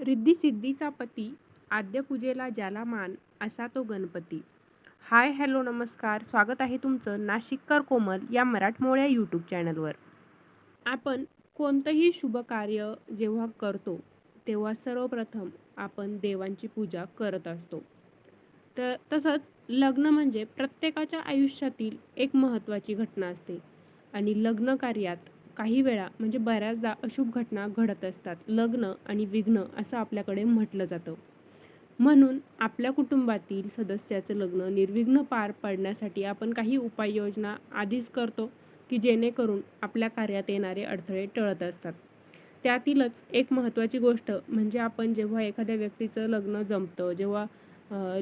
रिद्धी-सिद्धीचा पती, आद्यपूजेला ज्याला मान, असा तो गणपती. हाय, हॅलो, नमस्कार. स्वागत आहे तुमचं नाशिककर कोमल या मराठमोळ्या यूट्यूब चॅनलवर. आपण कोणतंही शुभ कार्य जेव्हा करतो, तेव्हा सर्वप्रथम आपण देवांची पूजा करत असतो. तर तसंच लग्न म्हणजे प्रत्येकाच्या आयुष्यातील एक महत्त्वाची घटना असते आणि लग्न कार्यात काही वेळा म्हणजे बऱ्याचदा अशुभ घटना घडत असतात. लग्न आणि विघ्न असं आपल्याकडे म्हटलं जातं. म्हणून आपल्या कुटुंबातील सदस्याचं लग्न निर्विघ्न पार पडण्यासाठी आपण काही उपाययोजना आधीच करतो की जेणेकरून आपल्या कार्यात येणारे अडथळे टळत असतात. त्यातीलच एक महत्त्वाची गोष्ट म्हणजे आपण जेव्हा एखाद्या व्यक्तीचं लग्न जमतं, जेव्हा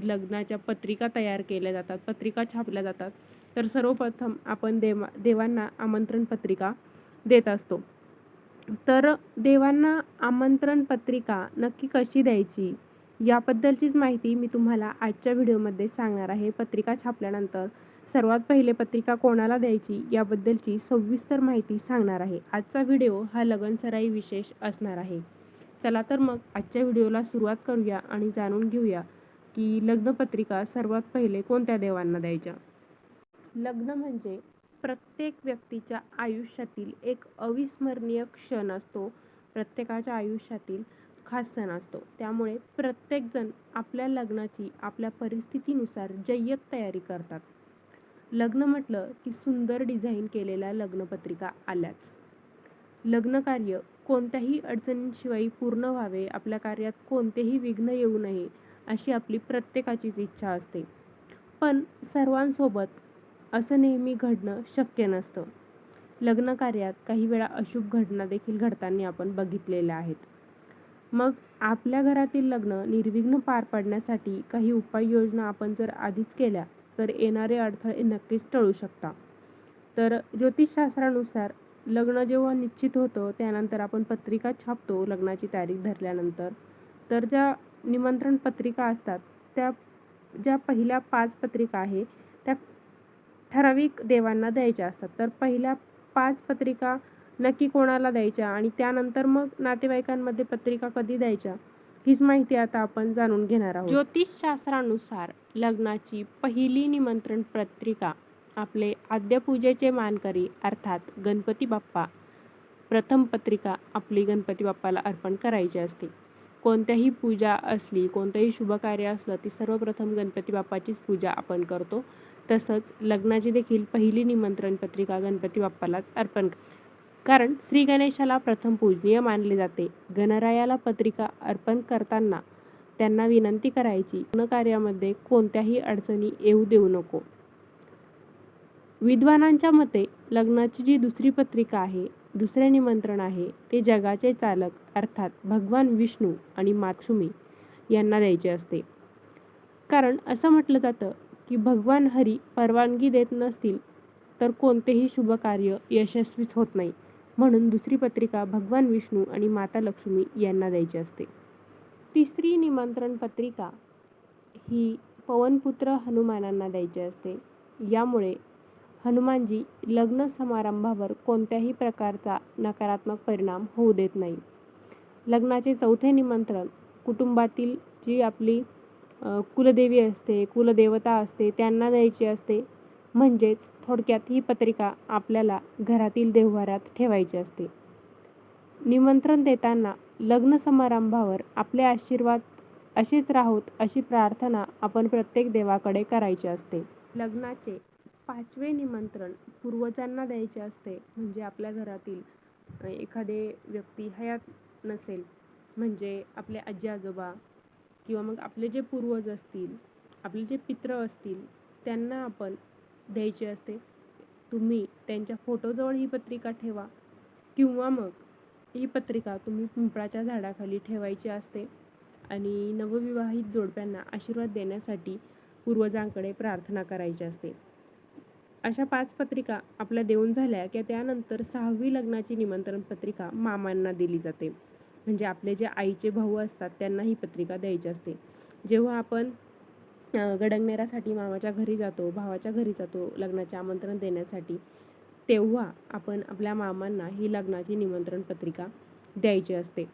लग्नाच्या पत्रिका तयार केल्या जातात, पत्रिका छापल्या जातात, तर सर्वप्रथम आपण देवांना आमंत्रण पत्रिका देत असतो. तर देवांना आमंत्रण पत्रिका नक्की कशी द्यायची याबद्दलचीच माहिती मी तुम्हाला आजच्या व्हिडिओमध्ये सांगणार आहे. पत्रिका छापल्यानंतर सर्वात पहिले पत्रिका कोणाला द्यायची याबद्दलची सविस्तर माहिती सांगणार आहे. आजचा व्हिडिओ हा लगनसराई विशेष असणार आहे. चला तर मग आजच्या व्हिडिओला सुरुवात करूया आणि जाणून घेऊया की लग्नपत्रिका सर्वात पहिले कोणत्या देवांना द्यायच्या. लग्न म्हणजे प्रत्येक व्यक्तीच्या आयुष्यातील एक अविस्मरणीय क्षण असतो. प्रत्येकाच्या आयुष्यातील खास सण असतो. त्यामुळे प्रत्येकजण आपल्या लग्नाची आपल्या परिस्थितीनुसार जय्यत तयारी करतात. लग्न म्हटलं की सुंदर डिझाईन केलेल्या लग्नपत्रिका आल्याच. लग्नकार्य कोणत्याही अडचणींशिवाय पूर्ण व्हावे, आपल्या कार्यात कोणतेही विघ्न येऊ नये अशी आपली प्रत्येकाचीच इच्छा असते. पण सर्वांसोबत असं नेहमी घडणं शक्य नसतं. लग्नकार्यात काही वेळा अशुभ घटना देखील घडताना आपण बघितलेल्या आहेत. मग आपल्या घरातील लग्न निर्विघ्न पार पडण्यासाठी काही उपाययोजना आपण जर आधीच केल्या तर येणारे अडथळे नक्कीच टळू शकतात. तर ज्योतिषशास्त्रानुसार लग्न जेव्हा निश्चित होतं त्यानंतर आपण पत्रिका छापतो. लग्नाची तारीख धरल्यानंतर तर ज्या निमंत्रण पत्रिका असतात त्या ज्या पहिल्या 5 पत्रिका आहे त्या ठराविक देवांना द्यायच्या असतात. तर पहिल्या 5 पत्रिका नक्की कोणाला द्यायच्या आणि त्यानंतर मग नातेवाईकांमध्ये पत्रिका कधी द्यायच्या हीच माहिती आता आपण जाणून घेणार आहोत. ज्योतिषशास्त्रानुसार लग्नाची पहिली निमंत्रण पत्रिका आपले आद्यपूजेचे मानकरी अर्थात गणपती बाप्पा प्रथम पत्रिका आपली गणपती बाप्पाला अर्पण करायची असते. कोणत्याही पूजा असली, कोणतंही शुभकार्य असलं ती सर्वप्रथम गणपती बाप्पाचीच पूजा आपण करतो. तसंच लग्नाची देखील पहिली निमंत्रण पत्रिका गणपती बाप्पालाच अर्पण, कारण श्री गणेशाला प्रथम पूजनीय मानले जाते. गणरायाला पत्रिका अर्पण करताना त्यांना विनंती करायची, लग्नकार्यामध्ये कोणत्याही अडचणी येऊ देऊ नको. विद्वानांच्या मते लग्नाची जी दुसरी पत्रिका आहे, दुसरे निमंत्रण आहे ते जगाचे चालक अर्थात भगवान विष्णू आणि माता लक्ष्मी यांना द्यायचे असते. कारण असं म्हटलं जातं की भगवान हरी परवानगी देत नसतील तर कोणतेही शुभ कार्य यशस्वीच होत नाही. म्हणून दुसरी पत्रिका भगवान विष्णू आणि माता लक्ष्मी यांना द्यायची असते. तिसरी निमंत्रण पत्रिका ही पवनपुत्र हनुमानांना द्यायची असते. यामुळे हनुमानजी लग्न समारंभावर कोणत्याही प्रकारचा नकारात्मक परिणाम होऊ देत नाही. लग्नाचे चौथे निमंत्रण कुटुंबातील जी आपली कुलदेवी असते, कुलदेवता असते त्यांना द्यायची असते. म्हणजेच थोडक्यात ही पत्रिका आपल्याला घरातील देव्हाऱ्यात ठेवायची असते. निमंत्रण देताना लग्न समारंभावर आपले आशीर्वाद असेच राहोत अशी प्रार्थना आपण प्रत्येक देवाकडे करायची असते. लग्नाचे 5वे निमंत्रण पूर्वजांना द्यायचे असते. म्हणजे आपल्या घरातील एखादे व्यक्ती हयात नसेल, म्हणजे आपले आजी आजोबा किंवा मग आपले जे पूर्वज असतील, आपले जे पित्र असतील त्यांना आपण द्यायची असते. तुम्ही त्यांच्या फोटोजवळ ही पत्रिका ठेवा किंवा मग ही पत्रिका तुम्ही पिंपळाच्या झाडाखाली ठेवायची असते आणि नवविवाहित जोडप्यांना आशीर्वाद देण्यासाठी पूर्वजांकडे प्रार्थना करायची असते. अशा 5 पत्रिका आपल्या देऊन झाल्या की त्यानंतर 6वी लग्नाची निमंत्रण पत्रिका मामांना दिली जाते. म्हणजे आपले जे आईचे भाऊ असतात त्यांना ही पत्रिका द्यायची असते. जेव्हा आपण गडंगनेरासाठी मामाच्या घरी जातो, भावाच्या घरी जातो लग्नाचे आमंत्रण देण्यासाठी, तेव्हा आपण आपल्या मामांना ही लग्नाची निमंत्रण पत्रिका द्यायची असते.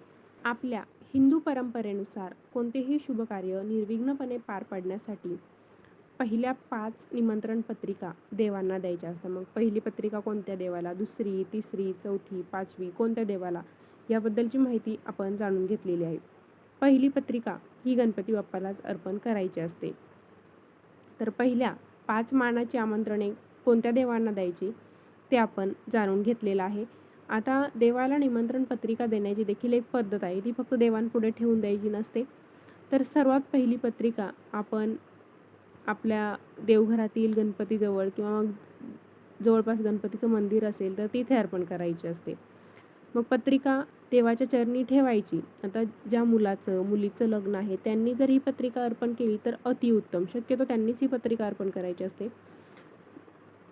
आपल्या हिंदू परंपरेनुसार कोणतेही शुभकार्य निर्विघ्नपणे पार पाडण्यासाठी पहिल्या 5 निमंत्रण पत्रिका देवांना द्यायच्या असतात. मग पहिली पत्रिका कोणत्या देवाला, दुसरी, तिसरी, चौथी, 5वी कोणत्या देवाला, याबद्दलची माहिती आपण जाणून घेतलेली आहे. पहिली पत्रिका ही गणपती बाप्पालाच अर्पण करायची असते. तर पहिल्या 5 मानाची आमंत्रणे कोणत्या देवांना द्यायची ते आपण जाणून घेतलेलं आहे. आता देवाला निमंत्रण पत्रिका देण्याची देखील एक पद्धत आहे. ती फक्त देवांपुढे ठेवून द्यायची नसते. तर सर्वात पहिली पत्रिका आपण आपल्या देवघरातील गणपतीजवळ किंवा मग जवळपास गणपतीचं मंदिर असेल तर तिथे अर्पण करायची असते. मग पत्रिका देवाच्या चरणी ठेवायची. आता ज्या मुलाचं मुलीचं लग्न आहे त्यांनी जर ही पत्रिका अर्पण केली तर अतिउत्तम. शक्यतो त्यांनीच ही पत्रिका अर्पण करायची असते.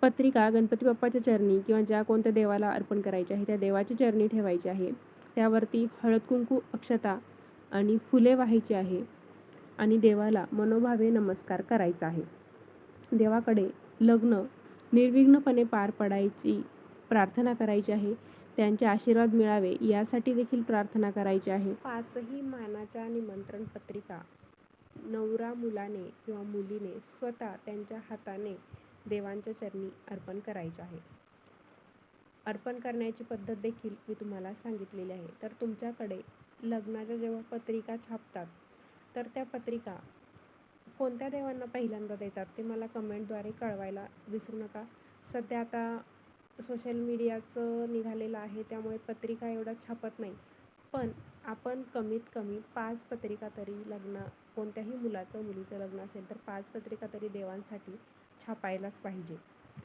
पत्रिका गणपती बाप्पाच्या चरणी किंवा ज्या कोणत्या देवाला अर्पण करायची आहे त्या देवाच्या चरणी ठेवायची आहे. त्यावरती हळद कुंकू, अक्षता आणि फुले वाहायची आहे आणि देवाला मनोभावे नमस्कार करायचा आहे. देवाकडे लग्न निर्विघ्नपणे पार पडायची प्रार्थना करायची आहे. त्यांचे आशीर्वाद मिळावे यासाठी देखील प्रार्थना करायची आहे. 5ही मानाच्या निमंत्रण पत्रिका नवरा मुलाने किंवा मुलीने स्वतः त्यांच्या हाताने देवांच्या चरणी अर्पण करायचे आहे. अर्पण करण्याची पद्धत देखील मी तुम्हाला सांगितलेली आहे. तर तुमच्याकडे लग्नाच्या जेव्हा पत्रिका छापतात तर त्या पत्रिका कोणत्या देवांना पहिल्यांदा देतात ते मला कमेंटद्वारे कळवायला विसरू नका. सध्या आता सोशल मीडियाचं निघालेलं आहे त्यामुळे पत्रिका एवढा छापत नाही. पण आपण कमीत कमी 5 पत्रिका तरी कोणत्याही मुलाचं मुलीचं लग्न असेल तर 5 पत्रिका तरी देवांसाठी छापायलाच पाहिजे.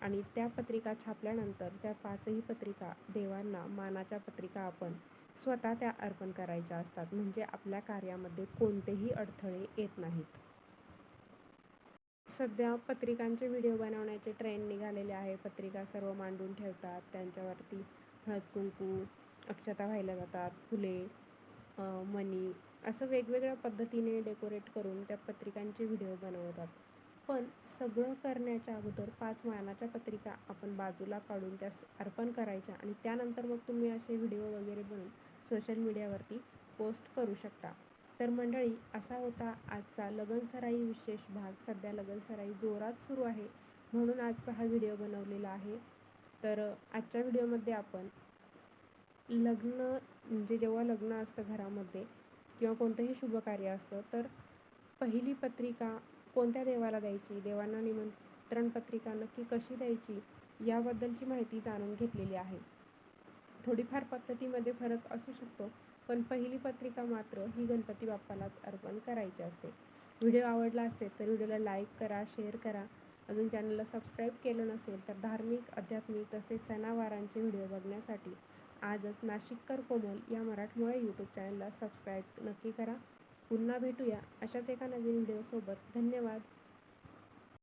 आणि त्या पत्रिका छापल्यानंतर त्या 5ही पत्रिका देवांना मानाच्या पत्रिका आपण स्वतः त्या अर्पण करायच्या असतात. म्हणजे आपल्या कार्यामध्ये कोणतेही अडथळे येत नाहीत. सध्या पत्रिकांचे व्हिडिओ बनवण्याचे ट्रेंड निघालेले आहे. पत्रिका सर्व मांडून ठेवतात, त्यांच्यावरती हळद कुंकू, अक्षता वाहिल्या जातात, फुले, मणी असं वेगवेगळ्या पद्धतीने डेकोरेट करून त्या पत्रिकांचे व्हिडिओ बनवतात. पण सगळं करण्याच्या अगोदर 5 मानाच्या पत्रिका आपण बाजूला काढून त्या अर्पण करायच्या आणि त्यानंतर मग तुम्ही असे व्हिडिओ वगैरे बनवून सोशल मीडियावरती पोस्ट करू शकता. तर मंडळी, असा होता आजचा लगनसराई विशेष भाग. सध्या लगनसराई जोरात सुरू आहे म्हणून आजचा हा व्हिडिओ बनवलेला आहे. तर आजच्या व्हिडिओमध्ये आपण लग्न म्हणजे जेव्हा लग्न असतं घरामध्ये किंवा कोणतंही शुभकार्य असतं तर पहिली पत्रिका कोणत्या देवाला द्यायची, देवांना निमंत्रण पत्रिका नक्की कशी द्यायची याबद्दलची माहिती जाणून घेतलेली आहे. थोडीफार पद्धतीमध्ये फरक असू शकतो पण पहिली पत्रिका मात्र ही गणपती बाप्पालाच अर्पण करायची असते. व्हिडिओ आवडला असेल तर व्हिडिओला लाईक करा, शेअर करा. अजून चॅनलला सबस्क्राईब केलं नसेल तर धार्मिक, आध्यात्मिक तसेच सणावारांचे व्हिडिओ बघण्यासाठी आजच नाशिककर कोमल या मराठमोळ्या यूट्यूब चॅनलला सबस्क्राईब नक्की करा. पुन्हा भेटूया अशाच एका नवीन व्हिडिओसोबत. धन्यवाद.